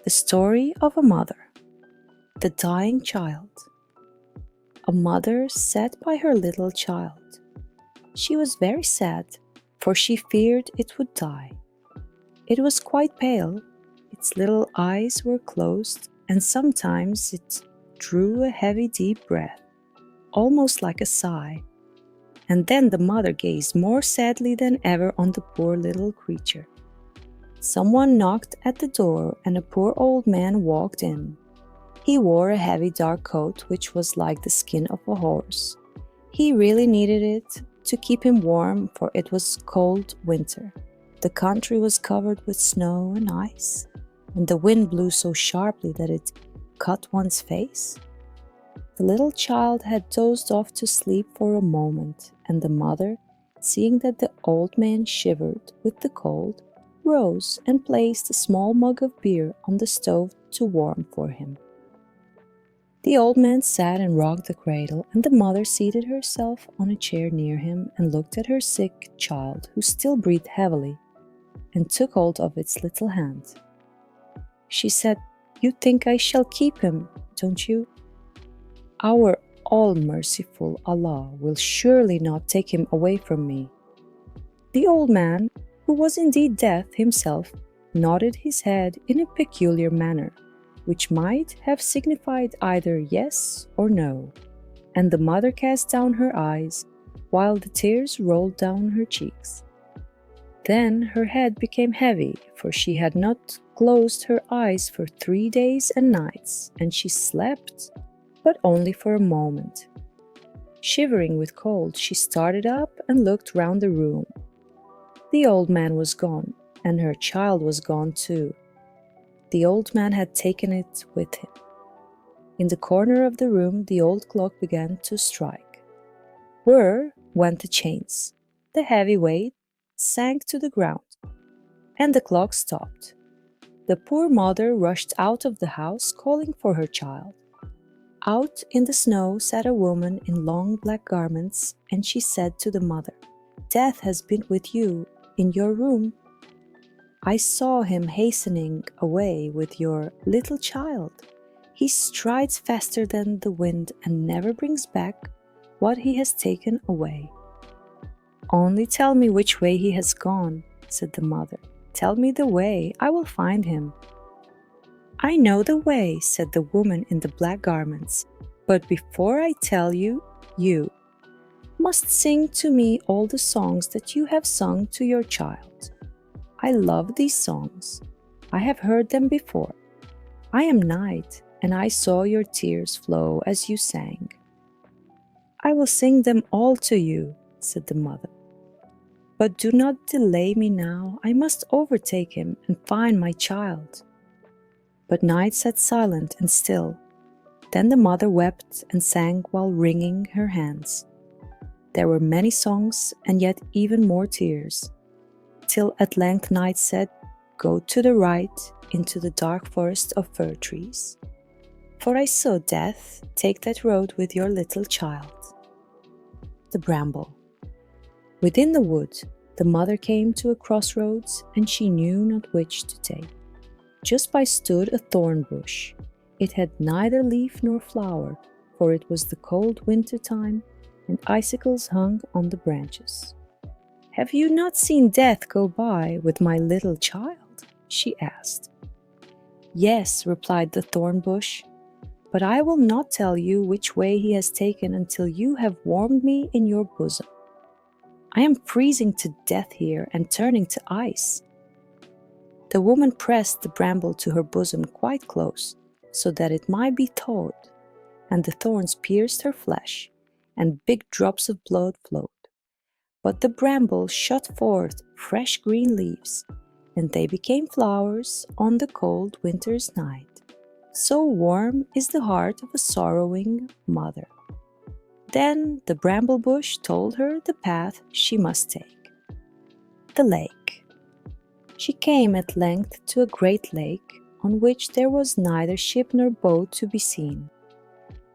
The story of a mother. The dying child. A mother sat by her little child. She was very sad, for she feared it would die. It was quite pale, its little eyes were closed, and sometimes it drew a heavy deep breath, almost like a sigh. And then the mother gazed more sadly than ever on the poor little creature. Someone knocked at the door, and a poor old man walked in. He wore a heavy dark coat which was like the skin of a horse. He really needed it to keep him warm, for it was cold winter. The country was covered with snow and ice, and the wind blew so sharply that it cut one's face. The little child had dozed off to sleep for a moment, and the mother, seeing that the old man shivered with the cold, rose and placed a small mug of beer on the stove to warm for him. The old man sat and rocked the cradle, and the mother seated herself on a chair near him and looked at her sick child, who still breathed heavily, and took hold of its little hand. She said, "You think I shall keep him, don't you? Our all-merciful Allah will surely not take him away from me." The old man, who was indeed Death himself, nodded his head in a peculiar manner, which might have signified either yes or no, and the mother cast down her eyes, while the tears rolled down her cheeks. Then her head became heavy, for she had not closed her eyes for 3 days and nights, and she slept, but only for a moment. Shivering with cold, she started up and looked round the room. The old man was gone, and her child was gone too. The old man had taken it with him. In the corner of the room, the old clock began to strike. Whir went the chains. The heavy weight sank to the ground, and the clock stopped. The poor mother rushed out of the house, calling for her child. Out in the snow sat a woman in long black garments, and she said to the mother, "Death has been with you in your room. I saw him hastening away with your little child. He strides faster than the wind and never brings back what he has taken away." "Only tell me which way he has gone," said the mother. "Tell me the way, I will find him." "I know the way," said the woman in the black garments, "but before I tell you, you must sing to me all the songs that you have sung to your child. I love these songs. I have heard them before. I am Night, and I saw your tears flow as you sang." "I will sing them all to you," said the mother. "But do not delay me now. I must overtake him and find my child." But Night sat silent and still. Then the mother wept and sang while wringing her hands. There were many songs and yet even more tears, till at length Night said, "Go to the right into the dark forest of fir trees, for I saw Death take that road with your little child." The Bramble. Within the wood, the mother came to a crossroads, and she knew not which to take. Just by stood a thorn bush. It had neither leaf nor flower, for it was the cold winter time, and icicles hung on the branches. "Have you not seen Death go by with my little child?" she asked. "Yes," replied the thorn bush, "but I will not tell you which way he has taken until you have warmed me in your bosom. I am freezing to death here and turning to ice." The woman pressed the bramble to her bosom quite close, so that it might be thawed, and the thorns pierced her flesh, and big drops of blood flowed. But the bramble shot forth fresh green leaves, and they became flowers on the cold winter's night. So warm is the heart of a sorrowing mother. Then the bramble bush told her the path she must take. The lake. She came at length to a great lake, on which there was neither ship nor boat to be seen.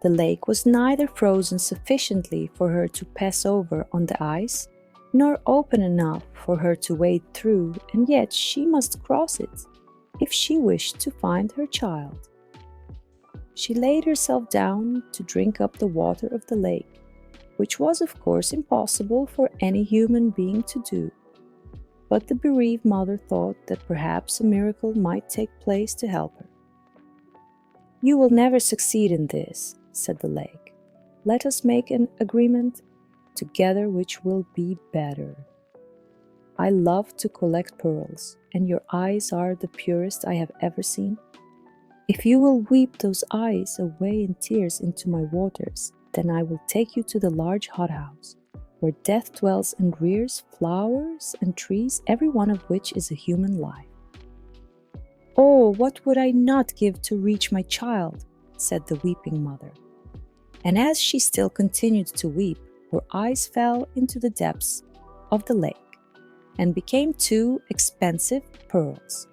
The lake was neither frozen sufficiently for her to pass over on the ice, nor open enough for her to wade through, and yet she must cross it. if she wished to find her child. She laid herself down to drink up the water of the lake, which was of course impossible for any human being to do. But the bereaved mother thought that perhaps a miracle might take place to help her. "You will never succeed in this," said the lake. "Let us make an agreement together which will be better. I love to collect pearls, and your eyes are the purest I have ever seen. If you will weep those eyes away in tears into my waters, then I will take you to the large hothouse, where death dwells and rears flowers and trees, every one of which is a human life." "Oh, what would I not give to reach my child," said the weeping mother. And as she still continued to weep, her eyes fell into the depths of the lake and became two expensive pearls.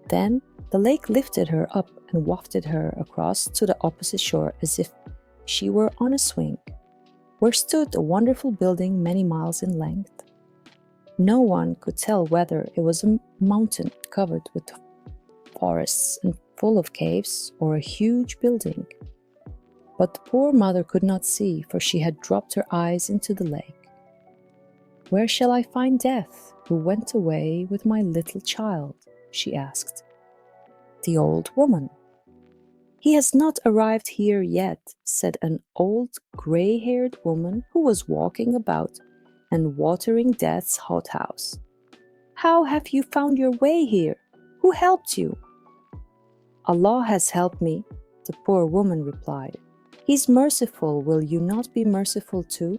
Then the lake lifted her up and wafted her across to the opposite shore as if she were on a swing, where stood a wonderful building many miles in length. No one could tell whether it was a mountain covered with forests and full of caves or a huge building. But the poor mother could not see, for she had dropped her eyes into the lake. "Where shall I find Death, who went away with my little child?" she asked. "The old woman." "He has not arrived here yet," said an old gray-haired woman who was walking about and watering Death's hothouse. "How have you found your way here? Who helped you?" "Allah has helped me," the poor woman replied. "He's merciful, will you not be merciful too?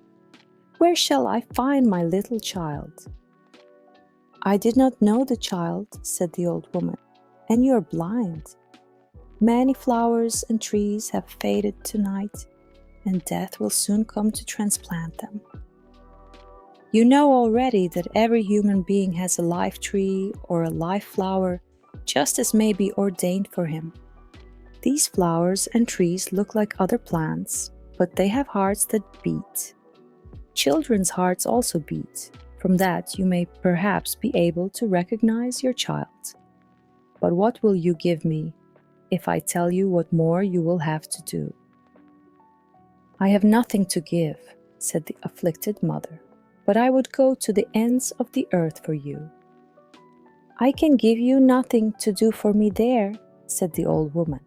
Where shall I find my little child?" "I did not know the child," said the old woman, "and you are blind. Many flowers and trees have faded tonight, and Death will soon come to transplant them. You know already that every human being has a life tree or a life flower, just as may be ordained for him. These flowers and trees look like other plants, but they have hearts that beat. Children's hearts also beat. From that you may perhaps be able to recognize your child. But what will you give me if I tell you what more you will have to do?" "I have nothing to give," said the afflicted mother, "but I would go to the ends of the earth for you." "I can give you nothing to do for me there," said the old woman,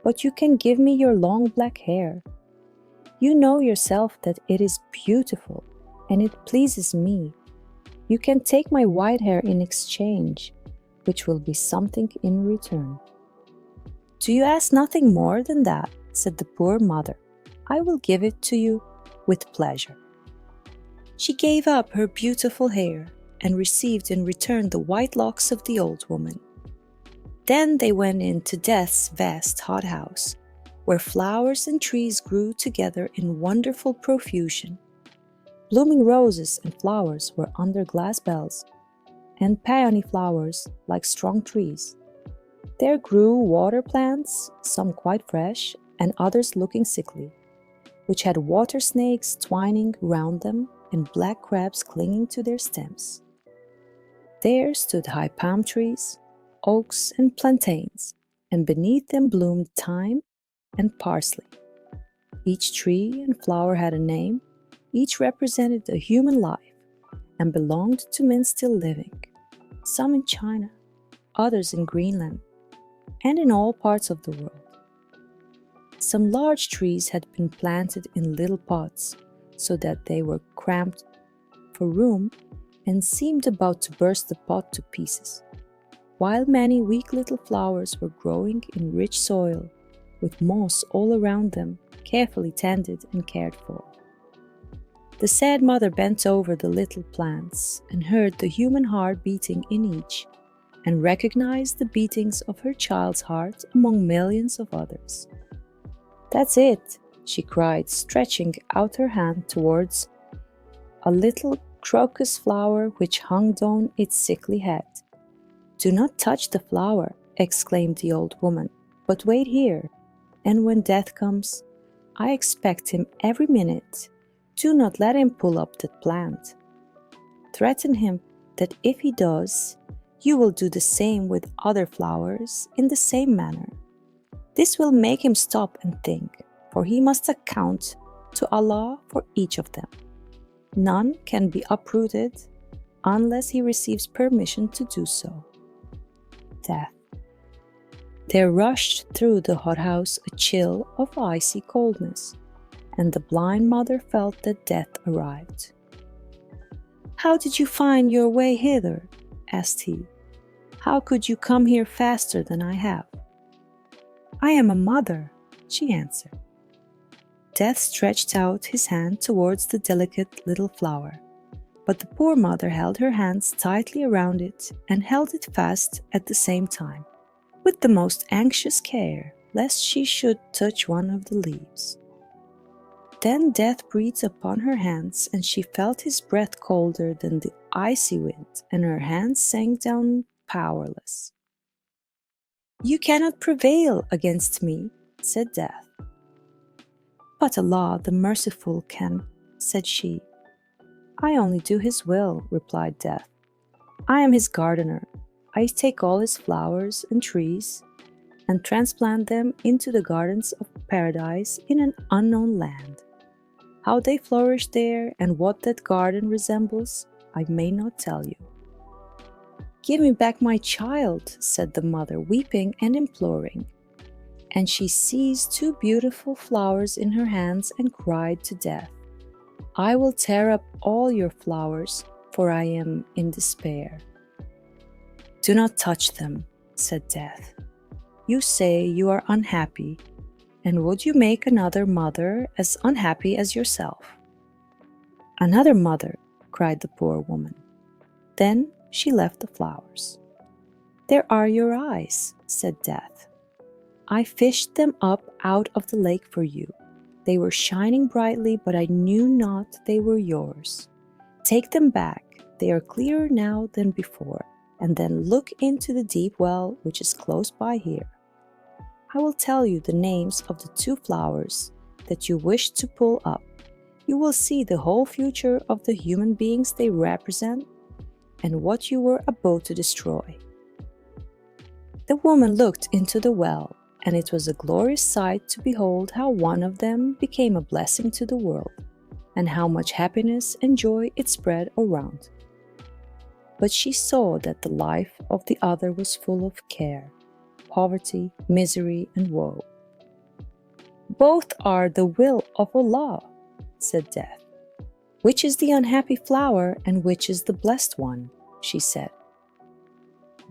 "but you can give me your long black hair. You know yourself that it is beautiful, and it pleases me. You can take my white hair in exchange, which will be something in return." "Do you ask nothing more than that?" said the poor mother. "I will give it to you with pleasure." She gave up her beautiful hair and received in return the white locks of the old woman. Then they went into Death's vast hothouse, where flowers and trees grew together in wonderful profusion. Blooming roses and flowers were under glass bells, and peony flowers like strong trees. There grew water plants, some quite fresh and others looking sickly, which had water snakes twining round them and black crabs clinging to their stems. There stood high palm trees, oaks and plantains, and beneath them bloomed thyme and parsley. Each tree and flower had a name, each represented a human life, and belonged to men still living, some in China, others in Greenland, and in all parts of the world. Some large trees had been planted in little pots, so that they were cramped for room and seemed about to burst the pot to pieces, while many weak little flowers were growing in rich soil, with moss all around them, carefully tended and cared for. The sad mother bent over the little plants and heard the human heart beating in each, and recognized the beatings of her child's heart among millions of others. "That's it," she cried, stretching out her hand towards a little crocus flower which hung down its sickly head. "Do not touch the flower," exclaimed the old woman, "but wait here, and when Death comes, I expect him every minute. Do not let him pull up that plant. Threaten him that if he does, You will do the same with other flowers in the same manner. This will make him stop and think, for he must account to Allah for each of them. None can be uprooted unless he receives permission to do so. Death. There rushed through the hothouse a chill of icy coldness, and the blind mother felt that death arrived. "How did you find your way hither?" asked he. "How could you come here faster than I have?" "I am a mother," she answered. Death stretched out his hand towards the delicate little flower, but the poor mother held her hands tightly around it and held it fast at the same time, with the most anxious care, lest she should touch one of the leaves. Then Death breathed upon her hands, and she felt his breath colder than the icy wind, and her hands sank down powerless. "You cannot prevail against me," said Death. "But Allah the Merciful can," said she. "I only do His will," replied Death. "I am His gardener. I take all His flowers and trees and transplant them into the gardens of paradise in an unknown land. How they flourish there and what that garden resembles, I may not tell you." "Give me back my child," said the mother, weeping and imploring. And she seized two beautiful flowers in her hands and cried to Death, "I will tear up all your flowers, for I am in despair." "Do not touch them," said Death. "You say you are unhappy, and would you make another mother as unhappy as yourself?" "Another mother," cried the poor woman. Then she left the flowers. "There are your eyes," said Death. "I fished them up out of the lake for you. They were shining brightly, but I knew not they were yours. Take them back, they are clearer now than before, and then look into the deep well which is close by here. I will tell you the names of the two flowers that you wish to pull up. You will see the whole future of the human beings they represent and what you were about to destroy." The woman looked into the well, and it was a glorious sight to behold how one of them became a blessing to the world, and how much happiness and joy it spread around. But she saw that the life of the other was full of care, poverty, misery, and woe. "Both are the will of Allah," said Death. "Which is the unhappy flower and which is the blessed one?" she said.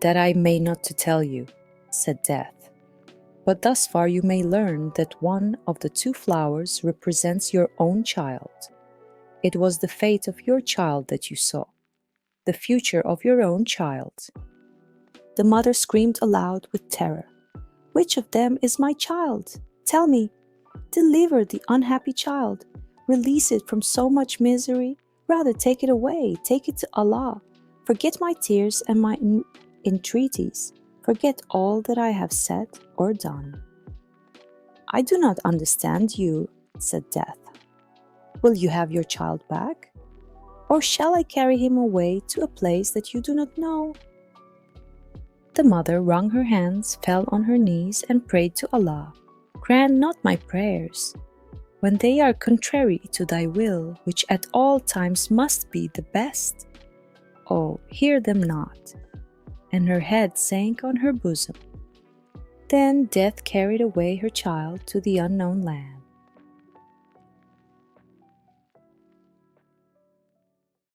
"That I may not to tell you," said Death. "But thus far you may learn that one of the two flowers represents your own child. It was the fate of your child that you saw, the future of your own child." The mother screamed aloud with terror. "Which of them is my child? Tell me. Deliver the unhappy child. Release it from so much misery. Rather take it away. Take it to Allah. Forget my tears and my entreaties. Forget all that I have said or done." "I do not understand you," said Death. "Will you have your child back? Or shall I carry him away to a place that you do not know?" The mother wrung her hands, fell on her knees, and prayed to Allah, "Grant not my prayers. When they are contrary to thy will, which at all times must be the best, oh, hear them not." And her head sank on her bosom. Then Death carried away her child to the unknown land.